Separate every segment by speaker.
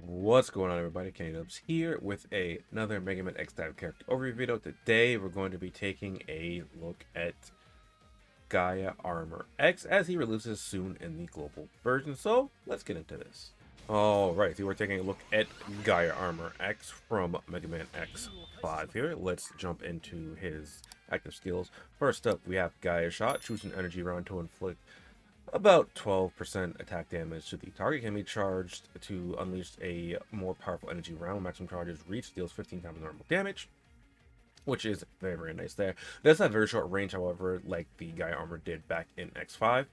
Speaker 1: What's going on, everybody? TheKennyDubz here with another Mega Man X type character overview video. Today we're going to be taking a look at Gaea Armor X as he releases soon in the global version. So let's get into this. Alright, so we're taking a look at Gaea Armor X from Mega Man X5 here. Let's jump into his active skills. First up, we have Gaea Shot, shoots an energy round to inflict about 12% attack damage to the target. Can be charged to unleash a more powerful energy round. Maximum charges reach, deals 15 times normal damage, which is very, very nice there. It does have very short range, however, like the Gaea Armor did back in X5.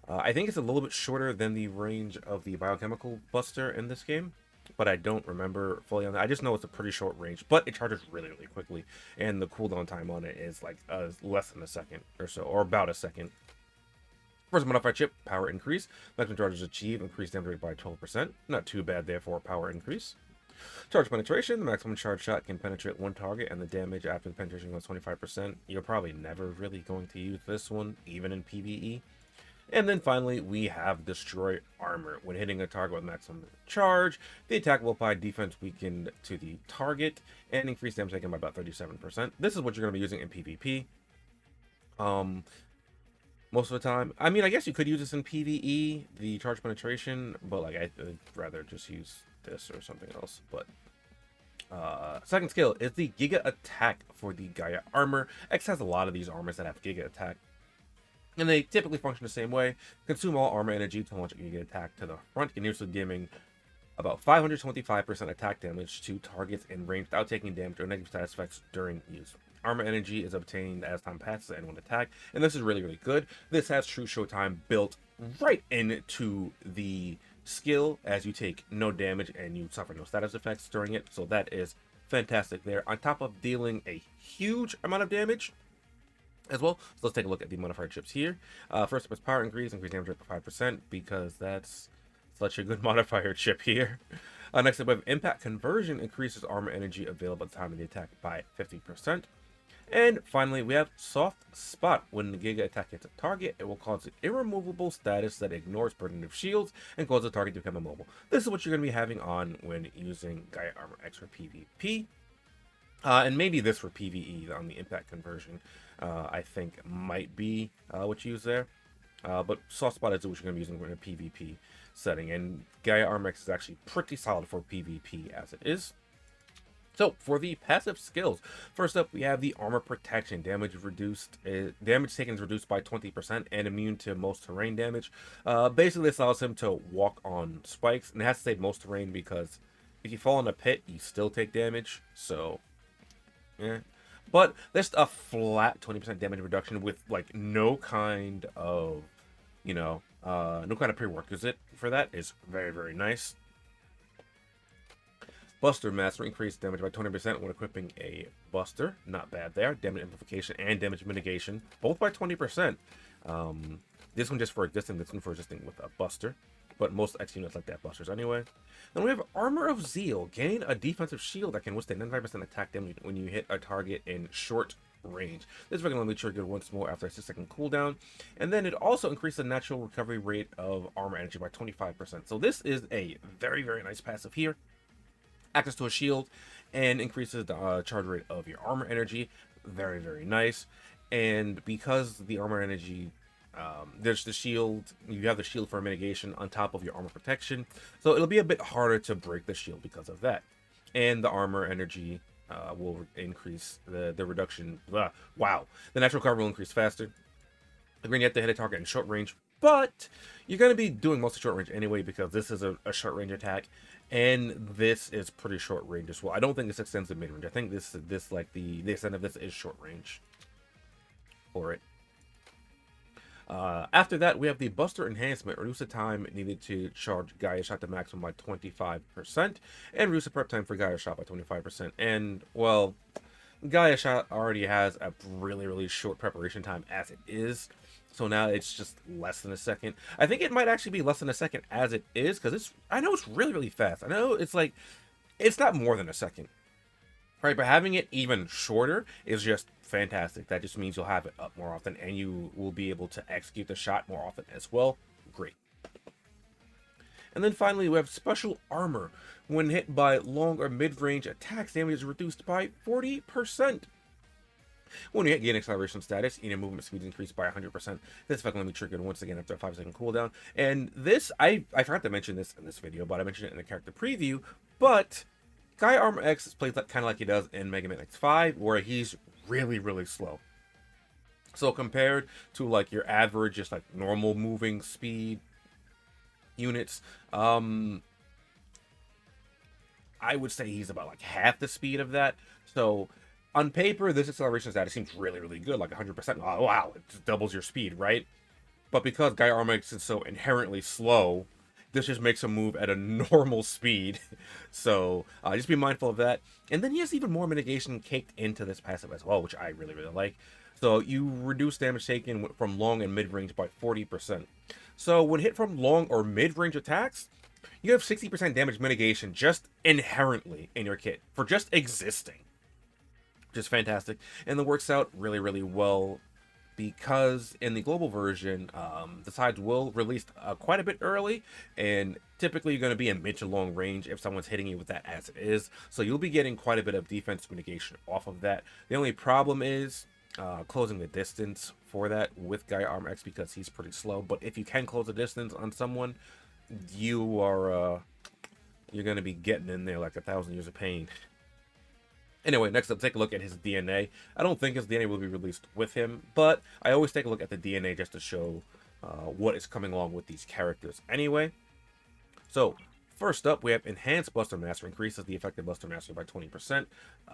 Speaker 1: I think it's a little bit shorter than the range of the Biochemical Buster in this game, but I don't remember fully on that. I just know it's a pretty short range, but it charges really, really quickly, and the cooldown time on it is like less than a second or so, or about a second. First modifier chip, power increase. Maximum charges achieved, increased damage rate by 12%. Not too bad there for a power increase. Charge penetration, the maximum charge shot can penetrate one target, and the damage after the penetration goes 25%. You're probably never really going to use this one, even in PvE. And then finally, we have Destroy Armor. When hitting a target with maximum charge, the attack will apply defense weakened to the target, and increase damage taken by about 37%. This is what you're going to be using in PvP. Most of the time. I mean, I guess you could use this in PvE, the charge penetration, but like I'd rather just use this or something else. But second skill is the Giga Attack for the Gaea Armor. X has a lot of these armors that have Giga Attack, and they typically function the same way. Consume all armor energy to launch a Giga Attack to the front, continuously giving about 525% attack damage to targets in range without taking damage or negative side effects during use. Armor energy is obtained as time passes and one attack, and this is really, really good. This has true showtime built right into the skill, as you take no damage and you suffer no status effects during it, so that is fantastic there, on top of dealing a huge amount of damage as well. So let's take a look at the modifier chips here. First up is power increase damage rate by 5%, because that's such a good modifier chip here. Next up, we have impact conversion, increases armor energy available at the time of the attack by 50%. And finally, we have soft spot. When the Giga Attack hits a target, it will cause an irremovable status that ignores protective shields and causes the target to become immobile. This is what you're going to be having on when using Gaea Armor X for PvP. And maybe this for PvE on the impact conversion, I think might be what you use there. But soft spot is what you're going to be using in a PvP setting. And Gaea Armor X is actually pretty solid for PvP as it is. So for the passive skills, first up we have the armor protection. Damage reduced, damage taken is reduced by 20% and immune to most terrain damage. Basically, this allows him to walk on spikes, and it has to say most terrain because if you fall in a pit, you still take damage. So, yeah. But there's a flat 20% damage reduction with like no kind of, no kind of prerequisite for that is very, very nice. Buster Master, increased damage by 20% when equipping a Buster. Not bad there. Damage amplification and damage mitigation, both by 20%. This one just for existing, this one for existing with a Buster. But most X units like that Busters anyway. Then we have Armor of Zeal. Gain a defensive shield that can withstand 95% attack damage when you hit a target in short range. This regularly triggered once more after a 6-second cooldown. And then it also increases the natural recovery rate of armor energy by 25%. So this is a very, very nice passive here. Access to a shield and increases the charge rate of your armor energy. Very, very nice. And because the armor energy, there's the shield, you have the shield for mitigation on top of your armor protection, so it'll be a bit harder to break the shield because of that. And the armor energy will increase the reduction. Wow, the natural cover will increase faster. Again, you have to hit a target in short range, but you're going to be doing mostly short range anyway, because this is a short range attack, and this is pretty short range as well. I don't think this extends to mid range. I think this like the extent of this is short range for it. After that, we have the Buster Enhancement. Reduce the time needed to charge Gaea Shot to maximum by 25%, and reduce the prep time for Gaea Shot by 25%. And, well, Gaea Shot already has a really, really short preparation time as it is. So now it's just less than a second. I think it might actually be less than a second as it is, because I know it's really, really fast. I know it's like, it's not more than a second. Right, but having it even shorter is just fantastic. That just means you'll have it up more often, and you will be able to execute the shot more often as well. Great. And then finally, we have Special Armor. When hit by long or mid-range attacks, damage is reduced by 40%. When you gain acceleration status, your movement speed increased by 100%. This effect will be triggered once again after a 5-second cooldown. And this, I forgot to mention this in this video, but I mentioned it in the character preview. But Gaea Armor X plays kind of like he does in Mega Man X5, where he's really, really slow. So compared to like your average, just like normal moving speed units, I would say he's about like half the speed of that. So on paper, this acceleration status seems really, really good, like 100%. Oh, wow, it just doubles your speed, right? But because Gaea Armor X is so inherently slow, this just makes him move at a normal speed. So just be mindful of that. And then he has even more mitigation caked into this passive as well, which I really, really like. So you reduce damage taken from long and mid-range by 40%. So when hit from long or mid-range attacks, you have 60% damage mitigation just inherently in your kit for just existing. Just fantastic. And it works out really, really well because in the global version, the sides will release quite a bit early, and typically you're going to be in mid to long range if someone's hitting you with that as it is. So you'll be getting quite a bit of defense mitigation off of that. The only problem is closing the distance for that with Gaea Armor X because he's pretty slow. But if you can close the distance on someone, you are you're going to be getting in there like 1,000 years of pain. Anyway, next up, take a look at his DNA. I don't think his DNA will be released with him, but I always take a look at the DNA just to show what is coming along with these characters. Anyway, so first up, we have Enhanced Buster Master. Increases the effective Buster Master by 20%.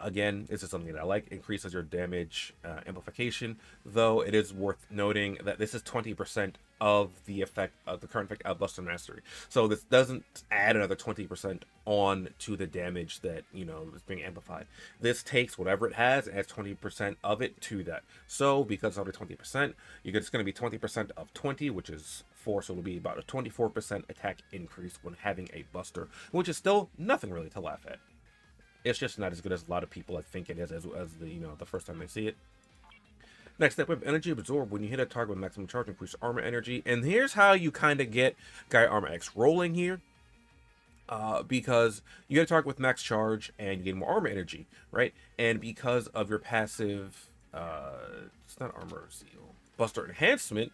Speaker 1: Again, this is something that I like. Increases your damage amplification, though it is worth noting that this is 20% of the effect of the current effect of Buster Mastery. So this doesn't add another 20% on to the damage that, you know, is being amplified. This takes whatever it has and adds 20% of it to that. So because of the 20%, it's going to be 20% of 20, which is 4, so it'll be about a 24% attack increase when having a Buster, which is still nothing really to laugh at. It's just not as good as a lot of people think it is as the, you know, the first time they see it. Next up, we have Energy Absorb. When you hit a target with maximum charge, increase armor energy. And here's how you kind of get Gaea Armor X rolling here. Because you get a target with max charge and you get more armor energy, right? And because of your passive, it's not Armor Seal, Buster Enhancement,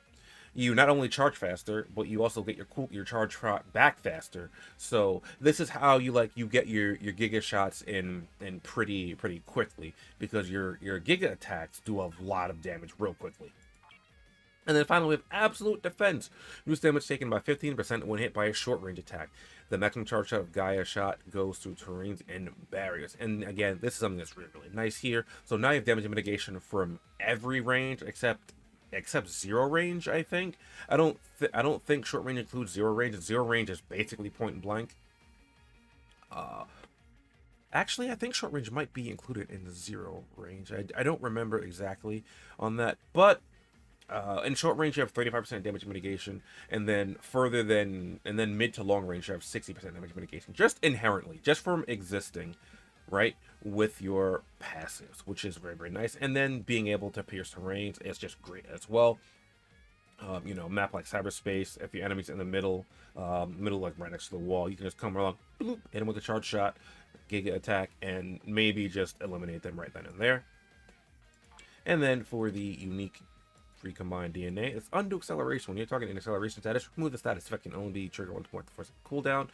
Speaker 1: you not only charge faster, but you also get your charge back faster. So this is how you get your Giga shots in pretty quickly, because your Giga attacks do a lot of damage real quickly. And then finally, we have Absolute Defense. Reduce damage taken by 15% when hit by a short range attack. The maximum charge shot of Gaea shot goes through terrains and barriers. And again, this is something that's really, really nice here. So now you have damage mitigation from every range except zero range, I think. I don't think short range includes zero range. Zero range is basically point blank. Actually, I think short range might be included in the zero range. I don't remember exactly on that, but in short range you have 35% damage mitigation, and then mid to long range you have 60% damage mitigation, just inherently, just from existing, right, with your passives, which is very, very nice. And then being able to pierce terrains is just great as well. You know, map like cyberspace, if your enemy's in the middle like right next to the wall, you can just come along, bloop, hit them with a charge shot, Giga attack, and maybe just eliminate them right then and there. And then for the unique recombined DNA, it's Undo Acceleration. When you're targeting acceleration status, remove the status effect can only be triggered once more for cooldown.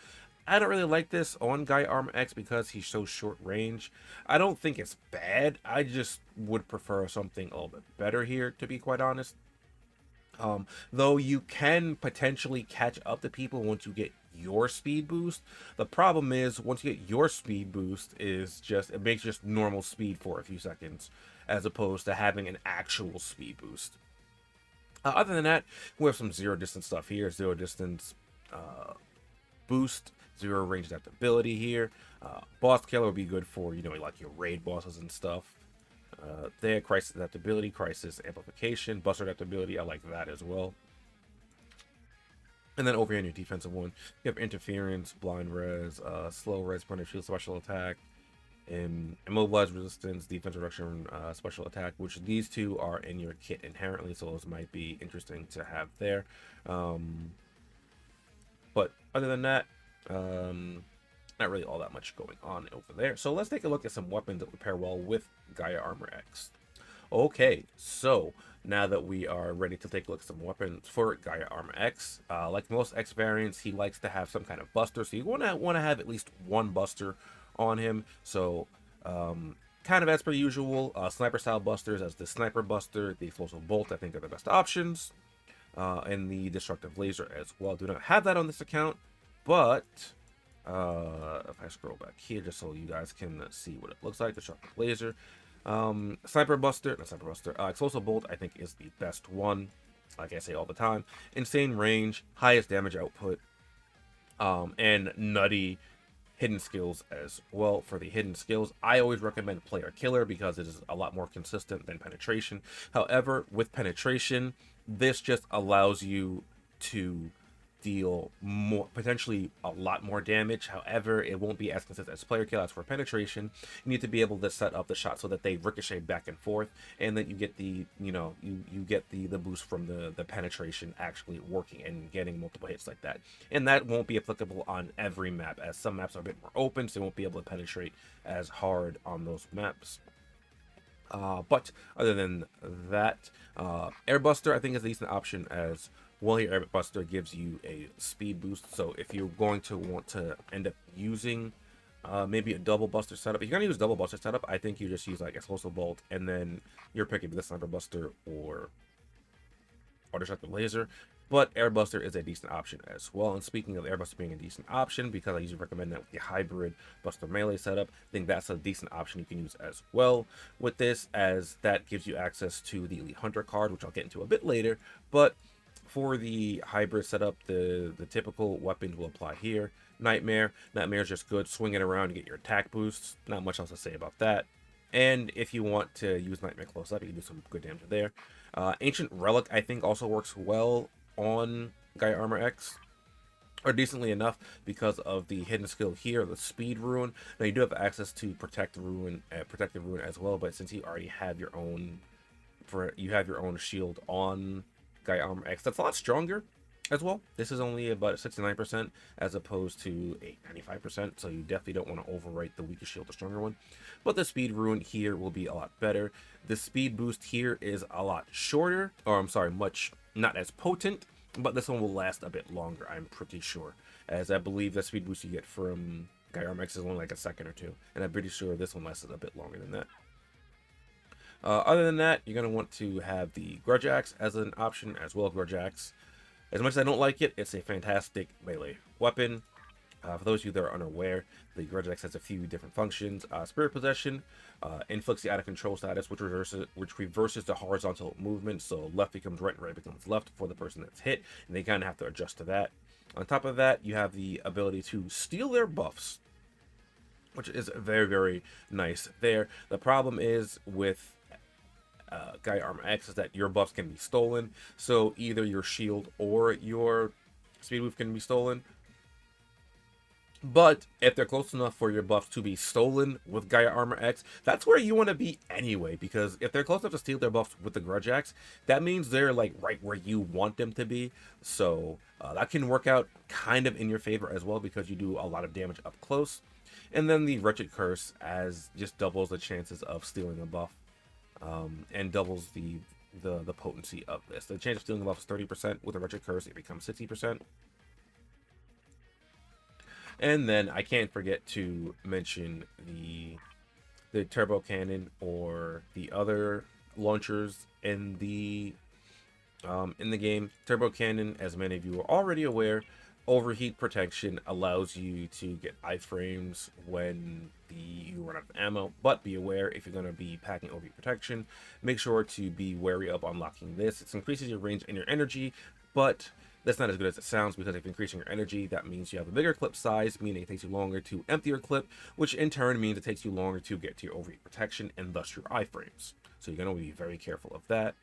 Speaker 1: I don't really like this on Gaea Armor X because he's so short range. I don't think it's bad. I just would prefer something a little bit better here, to be quite honest. Though you can potentially catch up to people once you get your speed boost. The problem is, once you get your speed boost, it makes just normal speed for a few seconds, as opposed to having an actual speed boost. Other than that, we have some zero distance stuff here. Zero distance boost, zero range adaptability here. Boss killer would be good for, you know, like your raid bosses and stuff. There, crisis adaptability, crisis amplification, buster adaptability, I like that as well. And then over here in your defensive one, you have interference, blind res, slow res, punish shield, special attack, and immobilized resistance, defense reduction, special attack, which these two are in your kit inherently, so those might be interesting to have there. But But other than that, not really all that much going on over there. So let's take a look at some weapons that would pair well with Gaea Armor X. Okay, so now that we are ready to take a look at some weapons for Gaea Armor X, like most X variants, he likes to have some kind of buster. So you want to have at least one buster on him. So kind of as per usual, sniper style busters as the sniper buster, the explosive bolt, I think are the best options, and the destructive laser as well. Do not have that on this account, but if I scroll back here just so you guys can see what it looks like, destructive laser. Explosive bolt I think is the best one, like I say all the time. Insane range, highest damage output, and nutty hidden skills as well. For the hidden skills, I always recommend player killer because it is a lot more consistent than penetration. However, with penetration, this just allows you to deal more, potentially a lot more damage. However, it won't be as consistent as player kill. As for penetration, you need to be able to set up the shot so that they ricochet back and forth, and that you get the, you get the boost from the penetration actually working and getting multiple hits like that. And that won't be applicable on every map, as some maps are a bit more open, so they won't be able to penetrate as hard on those maps. But other than that, Airbuster I think is a decent option as well. Here, Airbuster gives you a speed boost, so if you're going to want to end up using maybe a double buster setup, if you're going to use double buster setup, I think you just use like explosive bolt, and then you're picking the sniper buster or destructive laser. But Airbuster is a decent option as well. And speaking of Airbuster being a decent option, because I usually recommend that with the hybrid Buster Melee setup, I think that's a decent option you can use as well with this, as that gives you access to the Elite Hunter card, which I'll get into a bit later. But for the hybrid setup, the typical weapons will apply here. Nightmare is just good. Swing it around to get your attack boosts. Not much else to say about that. And if you want to use Nightmare close up, you can do some good damage there. Ancient Relic, I think, also works well on Gaea Armor X, or decently enough, because of the hidden skill here, the Speed Rune. Now you do have access to Protective Rune as well, but since you already have your own, shield on Gaea Armor X, that's a lot stronger as well. This is only about 69% as opposed to a 95%, so you definitely don't want to overwrite the weaker shield, the stronger one. But the Speed Rune here will be a lot better. The speed boost here is a lot shorter, or I'm sorry, not as potent, but this one will last a bit longer, I'm pretty sure, as I believe the speed boost you get from Gaea Armor X is only like a second or two, and I'm pretty sure this one lasted a bit longer than that. Other than that, you're going to want to have the Grudge Axe as an option as well. Grudge Axe, as much as I don't like it, it's a fantastic melee weapon. For those of you that are unaware, the Grudge Axe has a few different functions. Spirit Possession inflicts the out of control status, which reverses the horizontal movement, so left becomes right and right becomes left for the person that's hit, and they kind of have to adjust to that. On top of that, you have the ability to steal their buffs, which is very, very nice there. The problem is with Gaea Armor X is that your buffs can be stolen, so either your shield or your speed move can be stolen. But if they're close enough for your buffs to be stolen with Gaea Armor X, that's where you want to be anyway, because if they're close enough to steal their buffs with the Grudge Axe, that means they're like right where you want them to be. So that can work out kind of in your favor as well, because you do a lot of damage up close. And then the Wretched Curse as just doubles the chances of stealing a buff, and doubles the potency of this. The chance of stealing a buff is 30%. With a Wretched Curse, it becomes 60%. And then I can't forget to mention the turbo cannon, or the other launchers in the game. Turbo cannon, as many of you are already aware, overheat protection allows you to get iframes when you run out of ammo. But be aware, if you're going to be packing overheat protection, make sure to be wary of unlocking this. It increases your range and your energy, but that's not as good as it sounds, because if you're increasing your energy, that means you have a bigger clip size, meaning it takes you longer to empty your clip, which in turn means it takes you longer to get to your overheat protection and thus your iframes. So you're going to be very careful of that.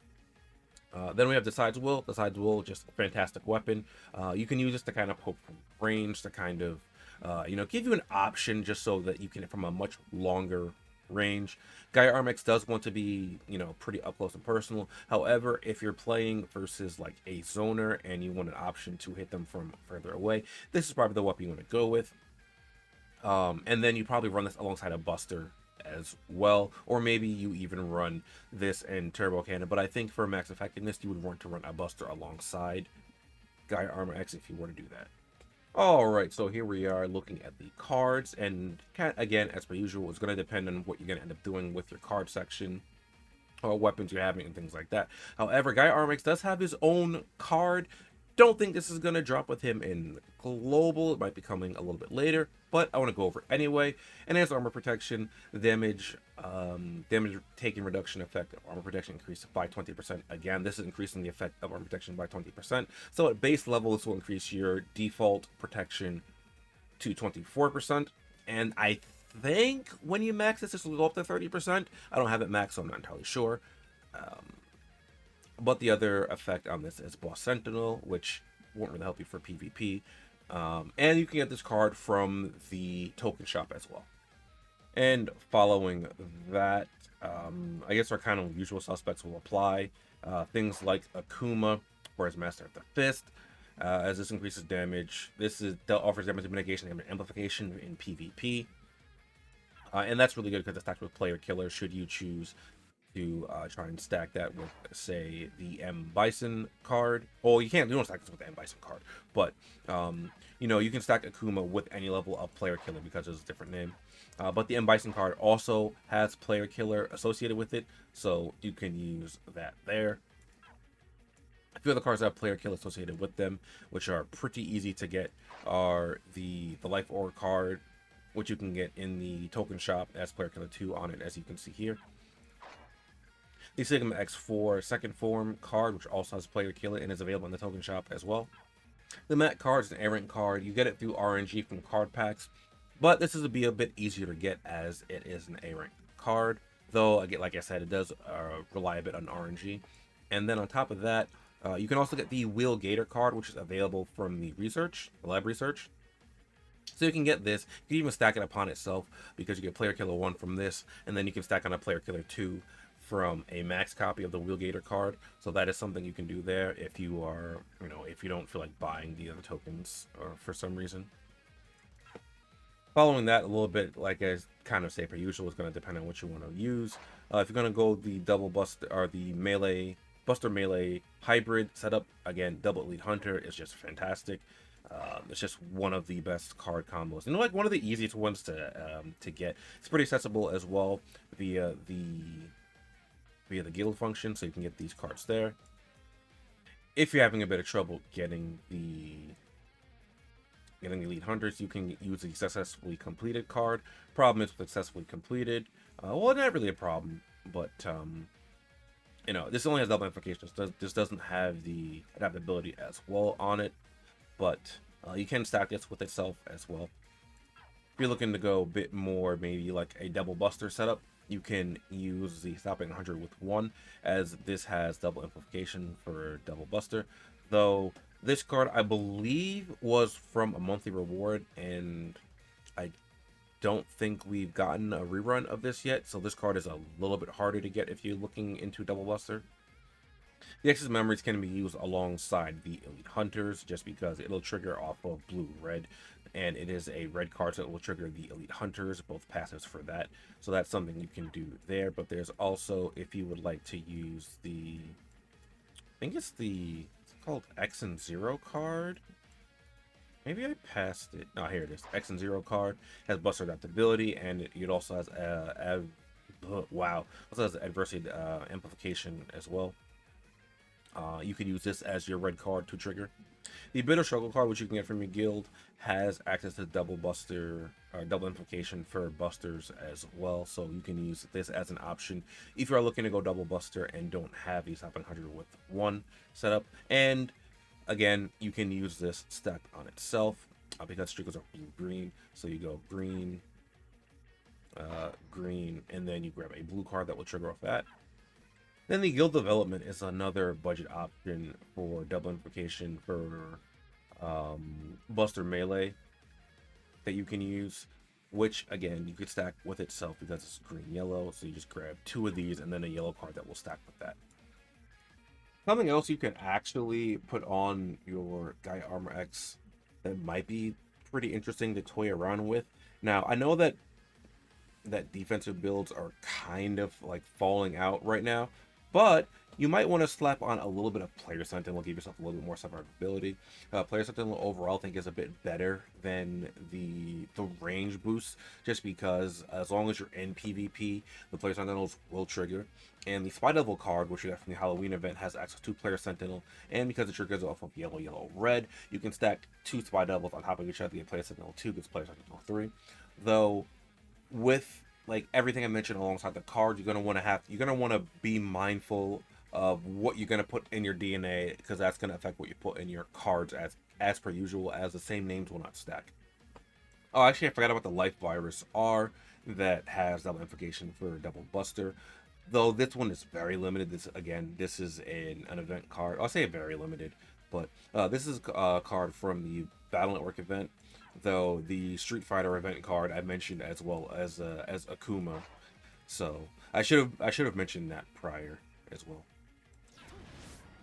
Speaker 1: Then we have Decide's Will. Decide's Will, just a fantastic weapon. You can use this to kind of poke from range, to kind of, give you an option just so that you can hit from a much longer range. Gaea Armor X does want to be, you know, pretty up close and personal. However, if you're playing versus like a zoner and you want an option to hit them from further away, this is probably the weapon you want to go with. And then you probably run this alongside a Buster as well, or maybe you even run this in Turbo Cannon. But I think for max effectiveness, you would want to run a Buster alongside Gaea Armor X if you were to do that. Alright, so here we are looking at the cards, and again, as per usual, it's going to depend on what you're going to end up doing with your card section, or weapons you're having, and things like that. However, Gaea Armor X does have his own card. Don't think this is going to drop with him in global. It might be coming a little bit later, but I want to go over it anyway. Enhanced armor protection, damage taking reduction effect of armor protection increased by 20%. Again, this is increasing the effect of armor protection by 20%. So at base level, this will increase your default protection to 24%. And I think when you max this will go up to 30%. I don't have it maxed, so I'm not entirely sure. But the other effect on this is Boss Sentinel, which won't really help you for PvP. And you can get this card from the token shop as well. And following that, I guess our kind of usual suspects will apply. Things like Akuma, or as Master of the Fist, as this increases damage. This offers damage mitigation and amplification in PvP. And that's really good because it stacks with Player Killer should you choose to try and stack that with, say, the M Bison card. Oh, you don't stack this with the M Bison card, but you know, you can stack Akuma with any level of Player Killer because it's a different name. But the M Bison card also has Player Killer associated with it, so you can use that there. A few other cards that have Player Killer associated with them, which are pretty easy to get, are the Life Orb card, which you can get in the token shop as Player Killer 2 on it, as you can see here. The Sigma X4 second form card, which also has Player Killer and is available in the token shop as well. The Mat card is an errant card. You get it through RNG from card packs, but this is be a bit easier to get as it is an errant card. Though, again, like I said, it does rely a bit on RNG. And then on top of that, you can also get the Wheel Gator card, which is available from the lab research. So you can get this. You can even stack it upon itself because you get Player Killer 1 from this, and then you can stack on a Player Killer 2 from a max copy of the Wheel Gator card. So that is something you can do there if you are, you know, if you don't feel like buying the other tokens or for some reason. Following that, a little bit, like I kind of say per usual, is going to depend on what you want to use. If you're going to go the double Buster or the melee Buster melee hybrid setup, again, double Elite Hunter is just fantastic. It's just one of the best card combos, and like one of the easiest ones to get. It's pretty accessible as well via the guild function, so you can get these cards there. If you're having a bit of trouble getting the Elite Hunters, you can use the successfully completed card. Problem is with successfully completed, well, not really a problem, but you know, this only has double amplification. This doesn't have the adaptability as well on it, but you can stack this with itself as well. If you're looking to go a bit more, maybe like a double Buster setup, you can use the Stopping 100 with 1, as this has double amplification for double Buster. Though this card, I believe, was from a monthly reward, and I don't think we've gotten a rerun of this yet, so this card is a little bit harder to get if you're looking into double Buster. The excess memories can be used alongside the Elite Hunters just because it'll trigger off of blue-red, and it is a red card, so it will trigger the Elite Hunters, both passives for that. So that's something you can do there. But there's also, if you would like to use the, I think it's called X and 0 card. Maybe I passed it. No, here it is. X and 0 card has Buster adaptability, and it also has also has adversity amplification as well. You can use this as your red card to trigger. The Bitter Struggle card, which you can get from your guild, has access to double Buster or double amplification for Busters as well. So you can use this as an option if you are looking to go double Buster and don't have the Stopping 100 with 1 setup. And again, you can use this stacked on itself because triggers are blue-green. So you go green, green, and then you grab a blue card that will trigger off that. Then the guild development is another budget option for double amplification for Buster melee that you can use. which again you could stack with itself because it's green yellow. So you just grab 2 of these and then a yellow card that will stack with that. Something else you can actually put on your Gaea Armor X that might be pretty interesting to toy around with. Now, I know that defensive builds are kind of like falling out right now, but you might want to slap on a little bit of Player Sentinel, give yourself a little bit more survivability. Player Sentinel overall I think is a bit better than the range boost, just because as long as you're in PvP, the Player Sentinels will trigger. And the Spy Devil card, which you got from the Halloween event, has access to Player Sentinel, and because it triggers off of yellow, yellow, red, you can stack 2 Spy Devils on top of each other to get Player Sentinel 2, gets Player Sentinel 3. Though, with like everything I mentioned alongside the card, you're gonna want to be mindful of what you're gonna put in your DNA, because that's gonna affect what you put in your cards as per usual, as the same names will not stack. Oh, actually, I forgot about the Life Virus R that has double implication for Double Buster. Though this one is very limited. This is an event card. I'll say very limited, but this is a card from the Battle Network event. Though the Street Fighter event card I mentioned as well as Akuma, so I should have mentioned that prior as well.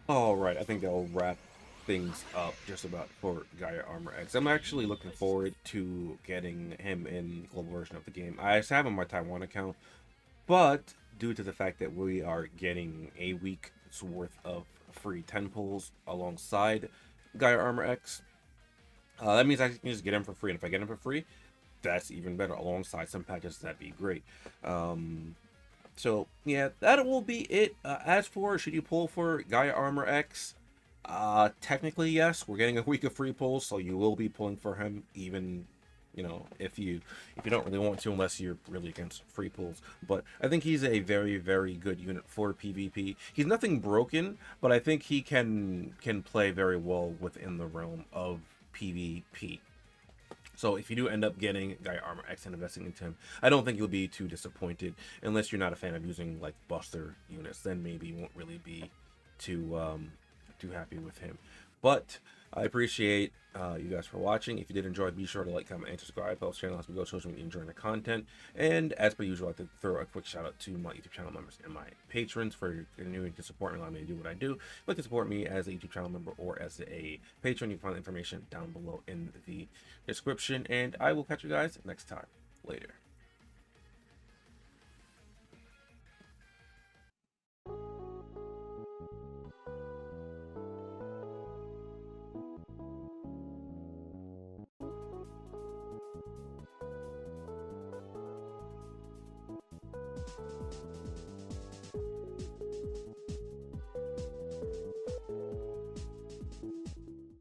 Speaker 1: All right, I think that'll wrap things up just about for Gaea Armor X. I'm actually looking forward to getting him in the global version of the game. I have him on my Taiwan account, but due to the fact that we are getting a week's worth of free 10 pulls alongside Gaea Armor X, that means I can just get him for free. And if I get him for free, that's even better. Alongside some patches, that'd be great. So yeah, that will be it. As for should you pull for Gaea Armor X, technically yes, we're getting a week of free pulls, so you will be pulling for him, even, you know, if you don't really want to, unless you're really against free pulls. But I think he's a very, very good unit for PvP. He's nothing broken, but I think he can play very well within the realm of PvP. So if you do end up getting Gaea Armor X and investing into him, I don't think you'll be too disappointed, unless you're not a fan of using like Buster units. Then maybe you won't really be too happy with him. But I appreciate you guys for watching. If you did enjoy, be sure to like, comment, and subscribe. Helps channel as we go, shows me you're enjoying the content. And as per usual, I like to throw a quick shout out to my YouTube channel members and my patrons for continuing to support me, allowing me to do what I do. If you'd like to support me as a YouTube channel member or as a patron, you can find the information down below in the description. And I will catch you guys next time. Later.